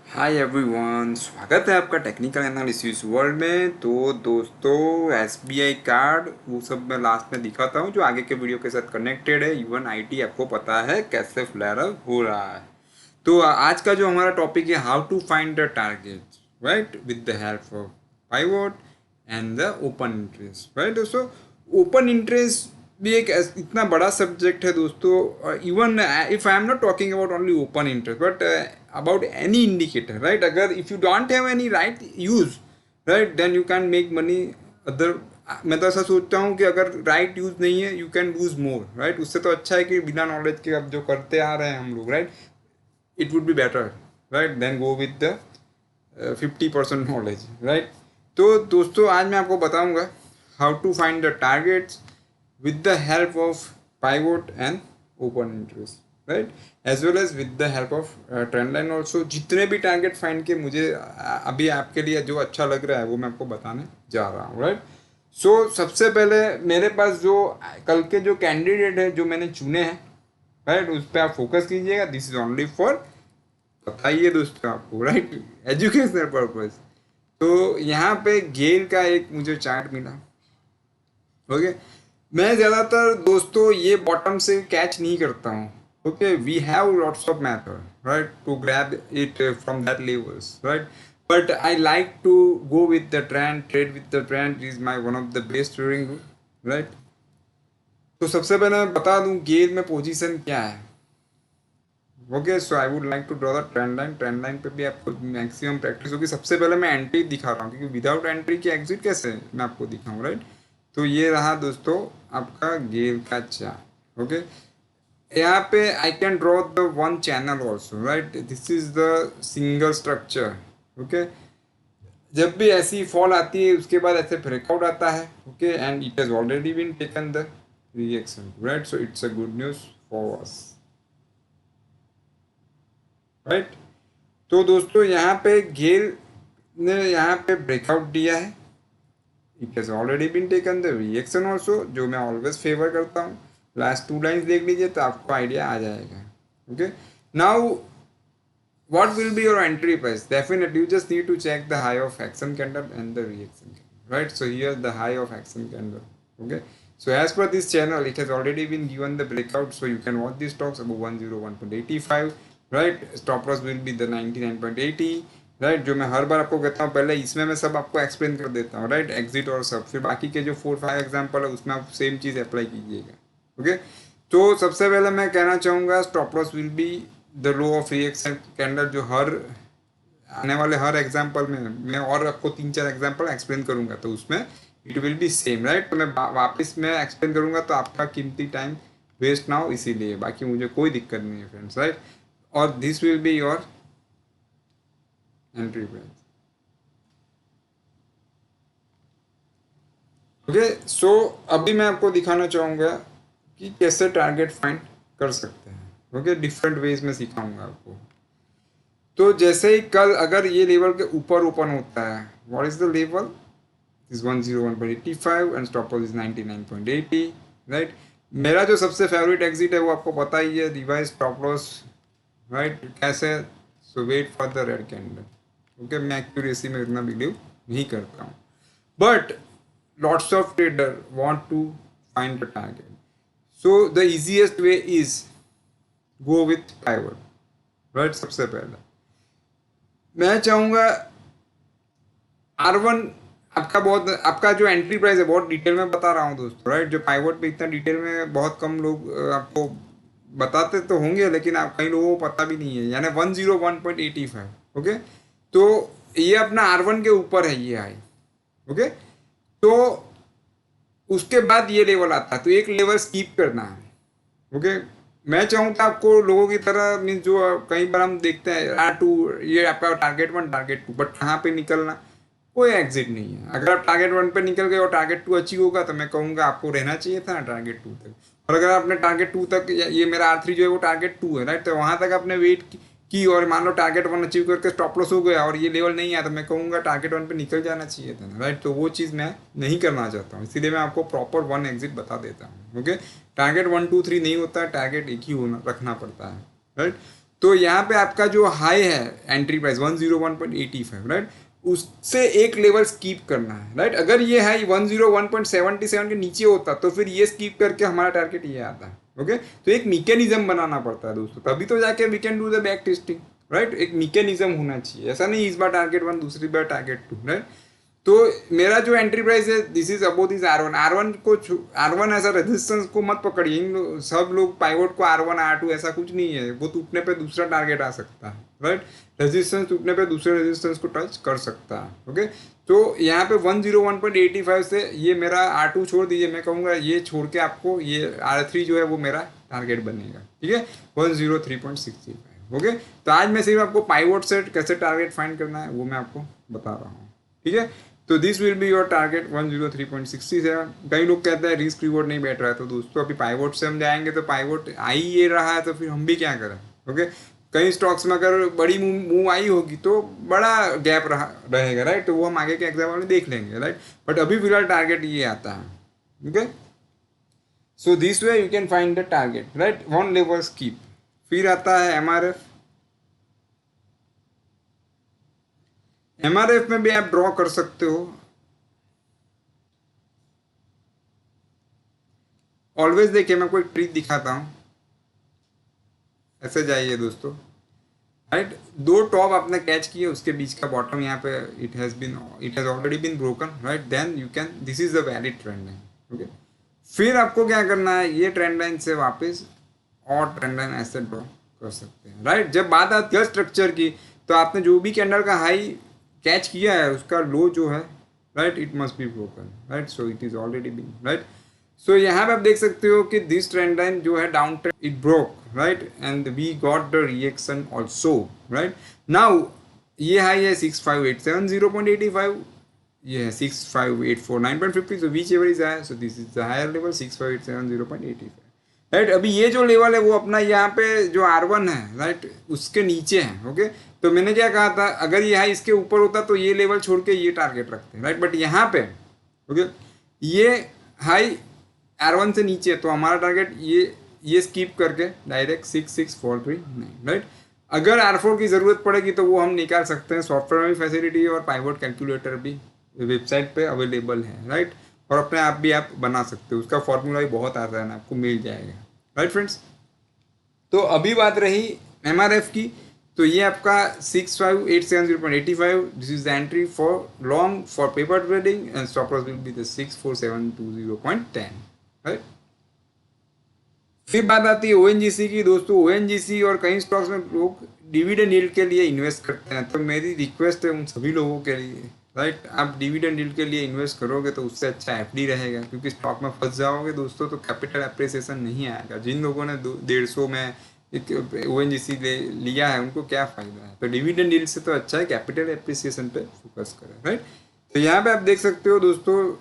Hi everyone, स्वागत है आपका टेक्निकल एनालिसिस वर्ल्ड में। तो दोस्तों, एसबीआई कार्ड वो सब मैं लास्ट में दिखाता हूँ जो आगे के वीडियो के साथ कनेक्टेड है। इवन आईटी आपको पता है कैसे फ्लेयर अप हो रहा है। तो आज का जो हमारा टॉपिक है, how to find the target right with the help of pivot and the open interest. Right दोस्तों, ओपन इंटरेस्ट भी एक इतना बड़ा सब्जेक्ट है दोस्तों। Even if I am not talking about only open interest but about any indicator. Right, अगर if you don't have any right use, right, then you can make money other. मैं तो ऐसा सोचता हूँ कि अगर राइट यूज नहीं है you can lose more. Right, उससे तो अच्छा है कि बिना नॉलेज के अब जो करते आ रहे हैं हम लोग, right, it would be better, right, than go with the 50% knowledge, right। तो दोस्तों, आज मैं आपको बताऊंगा how to find the targets with the help of pivot and open interest, right, as well as with the help of trend line also. जितने भी target find के मुझे अभी आपके लिए जो अच्छा लग रहा है वो मैं आपको बताने जा रहा हूँ, राइट। सो सबसे पहले मेरे पास जो कल के जो कैंडिडेट है जो मैंने चुने हैं, राइट, उस पर आप फोकस कीजिएगा। दिस इज ओनली फॉर, बताइए दोस्तों आपको, राइट, एजुकेशनल पर्पज। तो यहाँ पे गेल का एक मुझे चार्ट मिला। ओके, मैं ज़्यादातर दोस्तों ये बॉटम से कैच नहीं करता हूँ। Okay, we have lots of method, right, to grab it from that levels, right, but I like to go with the trend, trade with the trend is my one of the best trading, right. तो सबसे पहले मैं बता दूं गेल में position क्या है। Okay, so I would like to draw the trend line. Trend line पे भी आपको मैक्सिमम प्रैक्टिस होगी। सबसे पहले मैं एंट्री दिखा रहा हूँ क्योंकि विदाउट एंट्री की एग्जिट कैसे मैं आपको दिखाऊँ, राइट। तो ये रहा दोस्तों आपका गेल का चार्ट। ओके, यहाँ पे I can draw the one channel also, right, this is the single structure. Okay, जब भी ऐसी फॉल आती है उसके बाद ऐसे ब्रेकआउट आता है। Okay, and it has already been taken the reaction, right, so it's a good news for us, right. तो दोस्तों यहाँ पे गेल ने यहाँ पे ब्रेकआउट दिया है। It has already been taken the reaction also, जो मैं ऑलवेज फेवर करता हूँ। लास्ट टू लाइन्स देख लीजिए तो आपको आइडिया आ जाएगा। Okay, now what will be your entry price? Definitely you just need to check the high of action candle and the reaction candle, right? So here the high of action candle. Okay, so as per this channel it has already been given the breakout, so you can watch these stocks above 101.85, right? Stop loss will be the 99.80, right, जो मैं हर बार आपको कहता हूँ। पहले इसमें मैं सब आपको एक्सप्लेन कर देता हूँ, राइट, एग्जिट और सब, फिर बाकी के जो 4-5 एग्जाम्पल है उसमें आप सेम चीज़ अप्लाई कीजिएगा। ओके, तो सबसे पहले मैं कहना चाहूँगा stop loss will be the low of reaction candle, जो हर आने वाले हर एग्जाम्पल में मैं और आपको 3-4 एग्जाम्पल एक्सप्लेन करूँगा तो उसमें it will be same, right. तो मैं वापस में एक्सप्लेन करूँगा तो आपका कीमती टाइम वेस्ट ना हो, इसीलिए, बाकी मुझे कोई दिक्कत नहीं है फ्रेंड्स, राइट। और this will be your entry price. Okay, so अभी मैं आपको दिखाना चाहूँगा कि कैसे टारगेट फाइंड कर सकते हैं। ओके, डिफरेंट वेज में सिखाऊंगा आपको। तो जैसे ही कल अगर ये लेवल के ऊपर ओपन होता है, what is the level is 101.85 and stop loss is 99.80, right. मेरा जो सबसे फेवरेट एग्जिट है वो आपको पता ही है, रिवाइज स्टॉप लॉस, राइट। कैसे? So wait for the red candle. Okay, मैं एक्यूरेसी में इतना बिलीव नहीं करता हूँ, but lots of trader want to find the target, so the easiest way is go with pivot, right। सबसे पहले मैं चाहूंगा R1 आपका जो एंट्री प्राइस है बहुत डिटेल में बता रहा हूँ दोस्तों, राइट। जो पाइवट पे इतना डिटेल में बहुत कम लोग आपको बताते तो होंगे, लेकिन आप कई लोगों को पता भी नहीं है, यानी 101.85। ओके, तो ये अपना R1 के ऊपर है ये हाई। ओके, तो उसके बाद ये लेवल आता है, तो एक लेवल स्कीप करना है। ओके, मैं चाहूँगा आपको लोगों की तरह मीन्स जो कई बार हम देखते हैं R2 ये आपका टारगेट 1 टारगेट 2, बट कहाँ पे निकलना, कोई एग्जिट नहीं है। अगर आप टारगेट 1 पे निकल गए और टारगेट 2 अचीव होगा तो मैं कहूँगा आपको रहना चाहिए था ना टारगेट 2 तक। और अगर आपने टारगेट 2 तक, ये मेरा R3 जो है वो टारगेट 2 है, राइट, तो वहाँ तक आपने वेट की और मान लो टारगेट 1 अचीव करके स्टॉप लॉस हो गया और ये लेवल नहीं आया तो मैं कहूँगा टारगेट 1 पे निकल जाना चाहिए था ना, राइट। तो वो चीज़ मैं नहीं करना चाहता हूँ, इसीलिए मैं आपको प्रॉपर 1 एग्जिट बता देता हूँ। ओके, टारगेट 1 2 3 नहीं होता है, टारगेट एक ही होना रखना पड़ता है, राइट। तो यहाँ पे आपका जो हाई है एंट्री प्राइस 101.85, राइट, उससे एक लेवल स्कीप करना है, राइट। अगर ये हाई 101.77 के नीचे होता तो फिर ये स्कीप करके हमारा टारगेट ये आता है। ओके, तो एक मैकेनिज्म बनाना पड़ता है दोस्तों, तभी तो जाके we can do the back testing, right. एक मैकेनिज्म होना चाहिए, ऐसा नहीं इस बार टारगेट 1 दूसरी बार टारगेट 2, राइट। तो मेरा जो एंट्री प्राइस है this is above this R1। R1 को R1 ऐसा रेजिस्टेंस को मत पकड़िए, सब लोग पाइवोट को R1 R2 ऐसा कुछ नहीं है, वो टूटने पे दूसरा टारगेट आ सकता है, राइट। रेजिस्टेंस टूटने पे दूसरे रेजिस्टेंस को टच कर सकता है। ओके, तो यहाँ पे 101.85 से ये मेरा R2 छोड़ दीजिए, मैं कहूँगा ये छोड़ के आपको ये R3 जो है वो मेरा टारगेट बनेगा, ठीक है, 103.65। ओके, तो आज मैं सिर्फ आपको पाइवोट से कैसे टारगेट फाइंड करना है वो मैं आपको बता रहा हूँ, ठीक है। तो this will be your target 103.67। कई लोग कहते हैं रिस्क रिवॉर्ड नहीं बैठ रहा है, तो दोस्तों अभी पाइवोट से हम जाएंगे तो पाइवोट आ ही ये रहा है, तो फिर हम भी क्या करें। ओके, कई स्टॉक्स में अगर बड़ी मूव आई होगी तो बड़ा गैप रहेगा, राइट, तो वो हम आगे के एग्जाम्पल में देख लेंगे, राइट। बट अभी फिलहाल टारगेट ये आता है। Okay, so this way you can find the target, right, one level skip. फिर आता है MRF। MRF में भी आप ड्रॉ कर सकते हो। ऑलवेज देखिए, मैं कोई ट्रिक दिखाता हूँ, ऐसे जाइए दोस्तों, राइट। दो टॉप आपने कैच किए, उसके बीच का बॉटम यहाँ पे it has already been broken, right, then you can, this is the valid trend line. Okay, फिर आपको क्या करना है, ये ट्रेंड लाइन से वापस और ट्रेंड लाइन ऐसे ड्रॉ कर सकते हैं, राइट। जब बात आती है स्ट्रक्चर की, तो आपने जो भी कैंडल का हाई कैच किया है उसका लो जो है, right, it must be broken, right, so it is already been, right. सो यहाँ पे आप देख सकते हो कि दिस ट्रेंड लाइन जो है down trend it broke, right, and we got the reaction also, right. Now ये हाई है 65870.85, ये है 65849.50, so whichever is higher, so this is the higher level 65870.85, right. अभी ये जो लेवल है वो अपना यहाँ पे जो R1 है, राइट, उसके नीचे है। ओके, तो मैंने क्या कहा था, अगर ये हाई इसके ऊपर होता तो ये लेवल छोड़ के ये टारगेट रखते हैं, राइट, बट यहाँ पे ओके ये हाई R1 से नीचे है, तो हमारा टारगेट ये स्कीप करके डायरेक्ट 66439, राइट। अगर R4 की ज़रूरत पड़ेगी तो वो हम निकाल सकते हैं, सॉफ्टवेयर में भी फैसिलिटी है और पाइवोट कैलकुलेटर भी वेबसाइट पे अवेलेबल है, राइट, और अपने आप भी आप बना सकते हो, उसका फॉर्मूला भी बहुत आसान है, आपको मिल जाएगा, राइट फ्रेंड्स। तो अभी बात रही MRF की, तो ये आपका 65870.85, this is the entry for long for paper trading and stop loss will be the 64720.10, right. फिर बात आती है ONGC की। दोस्तों ONGC और कई स्टॉक्स में लोग डिविडेंड यील्ड के लिए इन्वेस्ट करते हैं, तो मेरी रिक्वेस्ट है उन सभी लोगों के लिए, राइट, आप डिविडेंड यील्ड के लिए इन्वेस्ट करोगे तो उससे अच्छा FD रहेगा, क्योंकि स्टॉक में फंस जाओगे दोस्तों तो कैपिटल एप्रिसिएशन नहीं आएगा। जिन लोगों ने 150 में एक ONGC लिया है उनको क्या फ़ायदा है, तो डिविडेंड यील्ड से तो अच्छा है कैपिटल एप्रिसिएशन पे फोकस करें, राइट। तो यहाँ पे आप देख सकते हो दोस्तों,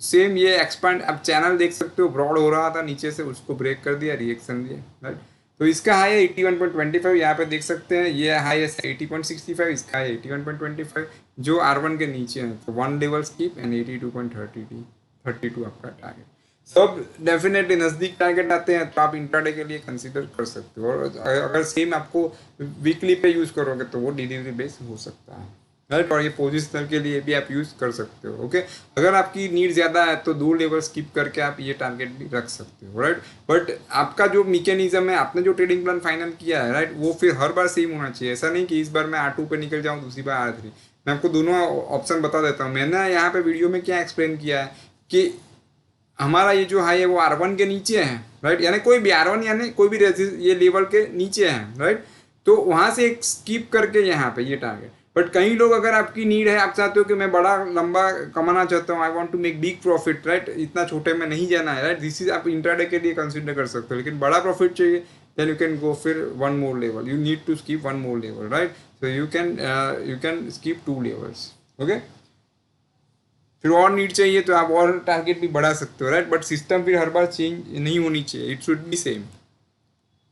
सेम ये एक्सपांड, आप चैनल देख सकते हो, ब्रॉड हो रहा था नीचे से, उसको ब्रेक कर दिया, रिएक्शन दिया, राइट। तो इसका हाई है 81.25, यहाँ पे देख सकते हैं, ये हाई है 80.65, इसका है 81.25, जो R1 के नीचे है, तो वन लेवल स्कीप एंड 82.32 आपका टारगेट। सब डेफिनेटली नज़दीक टारगेट आते हैं तो आप इंट्राडे के लिए कंसीडर कर सकते हो, और अगर सेम आपको वीकली पे यूज़ करोगे तो वो डिलीवरी बेस हो सकता है, राइट, और ये पोजिशनल के लिए भी आप यूज़ कर सकते हो। ओके, अगर आपकी नीड ज़्यादा है तो 2 लेवल स्किप करके आप ये टारगेट भी रख सकते हो, राइट। बट आपका जो मैकेनिज्म है, आपने जो ट्रेडिंग प्लान फाइनल किया है, राइट, वो फिर हर बार सेम होना चाहिए। ऐसा नहीं कि इस बार मैं R2 पे निकल जाऊँ, दूसरी बार R3। मैं आपको दोनों ऑप्शन बता देता हूँ। मैंने यहाँ पे वीडियो में क्या एक्सप्लेन किया है कि हमारा ये जो हाई है वो R1 के नीचे है, राइट, यानी कोई भी R1 यानी कोई भी ये लेवल के नीचे है, राइट। तो वहाँ से एक स्किप करके यहाँ पे ये टारगेट। बट कई लोग, अगर आपकी नीड है, आप चाहते हो कि मैं बड़ा लंबा कमाना चाहता हूँ, I want to make big profit, right, इतना छोटे में नहीं जाना है, राइट, दिस इज आप इंट्राडे के लिए कंसिडर कर सकते हो। लेकिन बड़ा प्रॉफिट चाहिए, देन यू कैन गो फिर one more level, you need to skip one more level, right. So you can skip 2 levels. Okay, फिर और नीड चाहिए तो आप और टारगेट भी बढ़ा सकते हो, राइट, बट सिस्टम फिर हर बार चेंज नहीं होनी चाहिए, इट शुड बी सेम।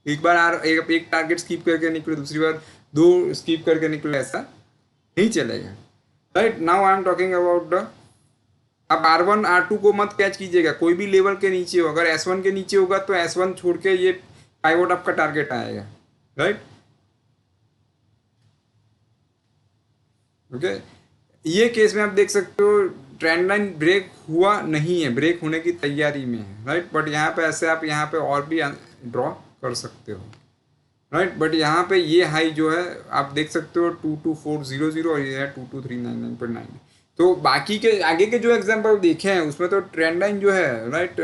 एक बार एक टारगेट स्कीप करके निकले, दूसरी बार 2 स्कीप करके निकले, ऐसा नहीं चलेगा, right. Now I am talking about the, आप R1 R2 को मत कैच कीजिएगा, कोई भी लेवल के नीचे हो, अगर S1 के नीचे होगा तो S1 छोड़ के ये पाइवोट आपका टारगेट आएगा, राइट। ओके, ये केस में आप देख सकते हो ट्रेंड लाइन ब्रेक हुआ नहीं है, ब्रेक होने की तैयारी में है, राइट। बट यहाँ पे ऐसे आप यहाँ पे और भी ड्रॉ कर सकते हो, राइट। बट यहाँ पे ये हाई जो है आप देख सकते हो 22400 और ये है 22399.9। तो बाकी के आगे के जो एग्जांपल देखे हैं उसमें तो ट्रेंड लाइन जो है, राइट,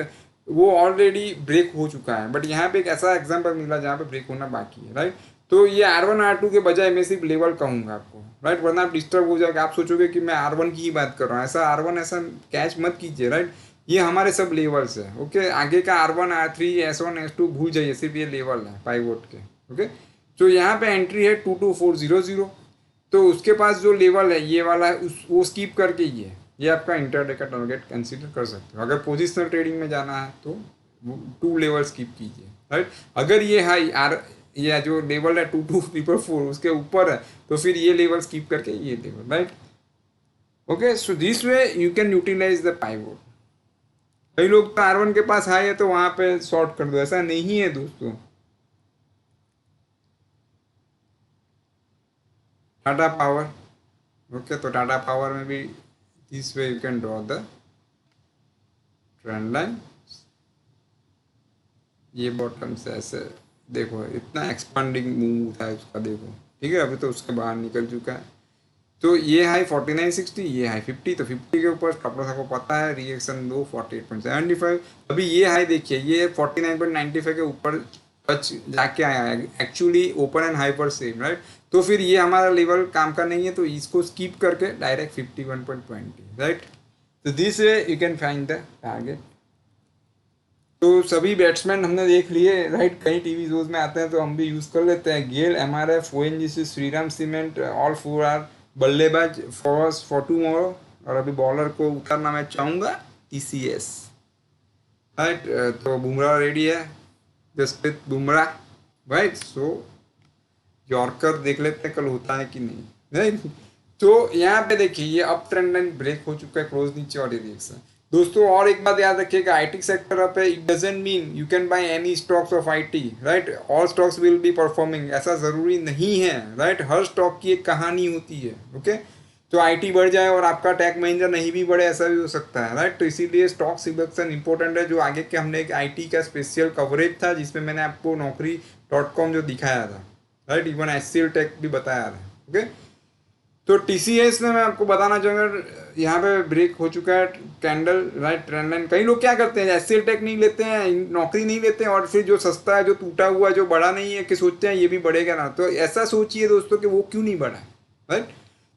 वो ऑलरेडी ब्रेक हो चुका है। बट यहाँ पे एक ऐसा एग्जांपल मिला जहाँ पे ब्रेक होना बाकी है, राइट। तो ये R1 R2 के बजाय मैं सिर्फ लेवल कहूँगा आपको, राइट, वरना आप डिस्टर्ब हो जाएगा, आप सोचोगे कि मैं R1 की ही बात कर रहा हूँ। ऐसा R1 ऐसा कैच मत कीजिए, राइट। ये हमारे सब लेवल्स है, ओके। आगे का R1 R3 S1 S2 भूल जाइए, सिर्फ ये लेवल है पाइवोट के, ओके। तो यहाँ पे एंट्री है 22400, तो उसके पास जो लेवल है ये वाला है, वो स्कीप करके ये आपका इंटरडे का टारगेट कंसीडर कर सकते हो। अगर पोजिशनल ट्रेडिंग में जाना है तो 2 लेवल स्कीप कीजिए, राइट। अगर ये हाई ये जो लेवल है 22444 उसके ऊपर है तो फिर ये लेवल स्कीप करके ये level, right. Okay, so this way you can utilize the pivot. कई लोग तो R1 के पास हाई है तो वहां पे शॉर्ट कर दो, ऐसा नहीं है दोस्तों। टाटा पावर, ओके, तो टाटा पावर में भी this way you can draw the trend line. ये बॉटम से ऐसे देखो, इतना एक्सपांडिंग मूव था उसका, देखो, ठीक है। अभी तो उसके बाहर निकल चुका है। तो ये हाई 4960, ये हाई 50, तो 50 के ऊपर स्टॉप लॉस आपको पता है, रिएक्शन लो 48.75। अभी ये हाई देखिए, ये 49.95 के ऊपर टच जाके आया है, एक्चुअली ओपन एंड हाई पर सेम, राइट। तो फिर ये हमारा लेवल काम का नहीं है, तो इसको स्कीप करके डायरेक्ट 51.20, राइट। तो this way you can find the target. तो सभी बैट्समैन हमने देख लिए, राइट। कई टीवी शोज में आते हैं तो हम भी यूज़ कर लेते हैं। GAIL, MRF, ONGC, Shriram cement, all 4 are बल्लेबाज फॉर टुमारो। और अभी बॉलर को उतारना मैं चाहूँगा TCS, राइट। तो बुमराह रेडी है, जसप्रीत बुमराह, राइट। सो यॉर्कर देख लेते हैं कल होता है कि नहीं, राइट। तो यहाँ पे देखिए ये अप ट्रेंड लाइन ब्रेक हो चुका है, क्लोज नीचे और रिएक्शन। दोस्तों और एक बात याद रखिएगा, IT सेक्टर अप है, it doesn't mean you can by any stocks of IT, right. All stocks will be performing, ऐसा जरूरी नहीं है, राइट। हर स्टॉक की एक कहानी होती है, ओके। तो IT बढ़ जाए और आपका टेक महिंद्रा नहीं भी बढ़े, ऐसा भी हो सकता है, राइट। तो इसीलिए स्टॉक सिलेक्शन इंपॉर्टेंट है। जो आगे के हमने एक IT का स्पेशल कवरेज था जिसमें मैंने आपको Naukri.com जो दिखाया था, राइट। इवन HCL टेक भी बताया था, ओके। तो TCS में मैं आपको बताना चाहूँगा, यहाँ पे ब्रेक हो चुका है कैंडल, राइट, ट्रेंड लाइन। कई लोग क्या करते हैं, HCL टेक नहीं लेते हैं, नौकरी नहीं लेते हैं, और फिर जो सस्ता है, जो टूटा हुआ है, जो बड़ा नहीं है, कि सोचते हैं ये भी बढ़ेगा ना। तो ऐसा सोचिए दोस्तों कि वो क्यों नहीं बढ़ा, राइट।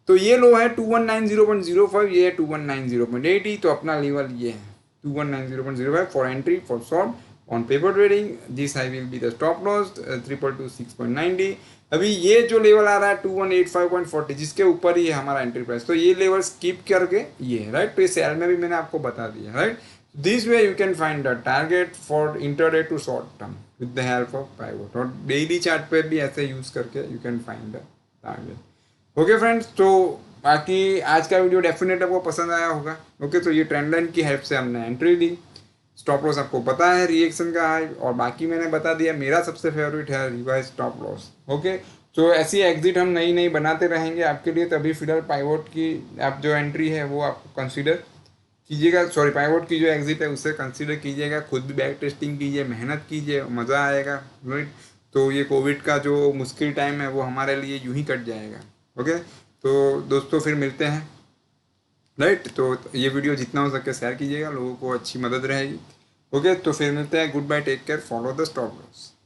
तो ये लो है 2190.05, ये है 2190.80, तो अपना लेवल ये है 2190.05 for entry for short on paper trading. This high will be the stop loss 3226.90। अभी ये जो लेवल आ रहा है 2185.40, जिसके ऊपर ही है हमारा एंट्री प्राइस, तो ये लेवल स्किप करके ये है, राइट। तो ये सेल में भी मैंने आपको बता दिया, right. This way you can find the target for intraday to short term with the help of pivot, और डेली चार्ट पे भी ऐसे यूज करके you can find the target. Okay friends, तो बाकी आज का वीडियो डेफिनेट आपको पसंद आया होगा, ओके। तो ये ट्रेंड लाइन की हेल्प से हमने एंट्री ली, स्टॉप लॉस आपको पता है, रिएक्शन का है, और बाकी मैंने बता दिया। मेरा सबसे फेवरेट है रिवाइज स्टॉप लॉस, ओके। तो ऐसी एग्जिट हम नई नई बनाते रहेंगे आपके लिए। तभी फिलहाल पाइवोट की आप जो एंट्री है वो आप कंसीडर कीजिएगा, सॉरी, पाइवोट की जो एग्जिट है उसे कंसीडर कीजिएगा। खुद भी बैक टेस्टिंग कीजिए, मेहनत कीजिए, मज़ा आएगा, राइट। तो ये कोविड का जो मुश्किल टाइम है वो हमारे लिए यूं ही कट जाएगा, ओके। तो दोस्तों फिर मिलते हैं, राइट। तो ये वीडियो जितना हो सके शेयर कीजिएगा, लोगों को अच्छी मदद रहेगी, ओके। तो फिर मिलते हैं, goodbye, take care, follow the stop loss.